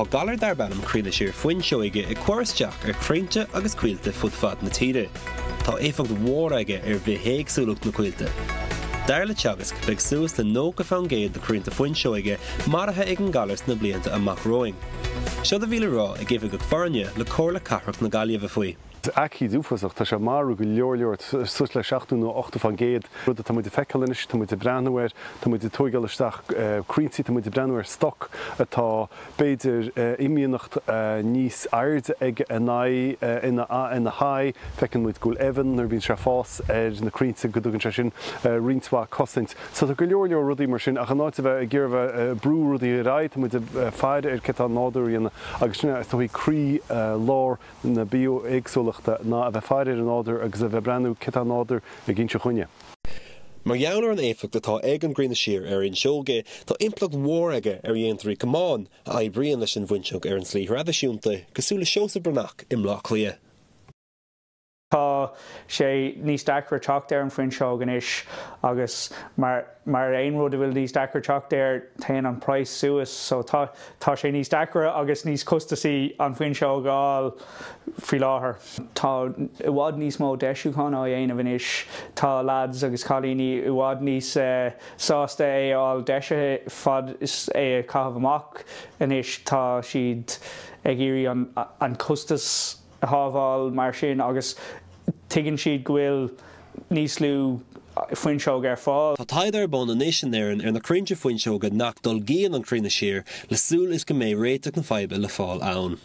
Tá galar darbanam Críonadh Siar Fuinseoige i cuirsteach crainte agus cuailte fud fad na tíre. Tá éifeacht mhór aige bhí héagsúlacht na cuailte. Darla teagas beag suas na nóga fan géad na Críonadh Fuinseoige maratha ag an galars na blianta amach roing. Seo a bhíle rá i gcéimh go foirne le Cúla4 na Gaillimh faoi. Aki dúfasach tá sé marú go leor sus le 7 nó 8 fan géad rud tá muid fecalinis, tá muid breanhair, tá muid tuigeisteach craínsaí, tá muid breanhair stoc atá beidir imíonacht níos airde ag ina haid fecin muid gúil evan nar bhín se fás na craínsa go dtugann sin rinsá cosint. So tá go leor rudí mar sin a an áit bheith ggéirbh brú rudí ráid, tá muid fáide ar cetá náúíonna agus sinna tá crí lár na bio éagsúla na a bheith fáidir an áidir agus a bheith brenn cit an áidir a ginn se chuine. Mar gheannar an éifeacht atá ag an Críonadh Siar ar an seoge tá implacht mhór aige ar dhéantarí gcamáin a bríon leis an bhainseog ar an slí radisiúnta cosúla seosa brnach imlach lia. Tá sé níos dachar teacht ar an Fuinseoige is agus mar aon rud a bhfuil níos dachar teacht ar tain an price suas, so tá sé níos dachar agus níos costasaí an Fuinseoige gáil faoi láthair. Tá i bhád níos mó deisiúchan á dhéanamh is, tá lads agus chalíní i bhád níos sásta é áil deisithe fad is é caithfh amach inis tá siad ag iarraidh an costas a hábháil mar sin agus tuigeann siad go bhfuil níos lú Fuinseoige ar fáil. Tá taid ar bon an éisian ar na crainte Fuinseoige nach dul géan an Críonadh Siar le súil is go méid réiteach na feibe le fáil ann.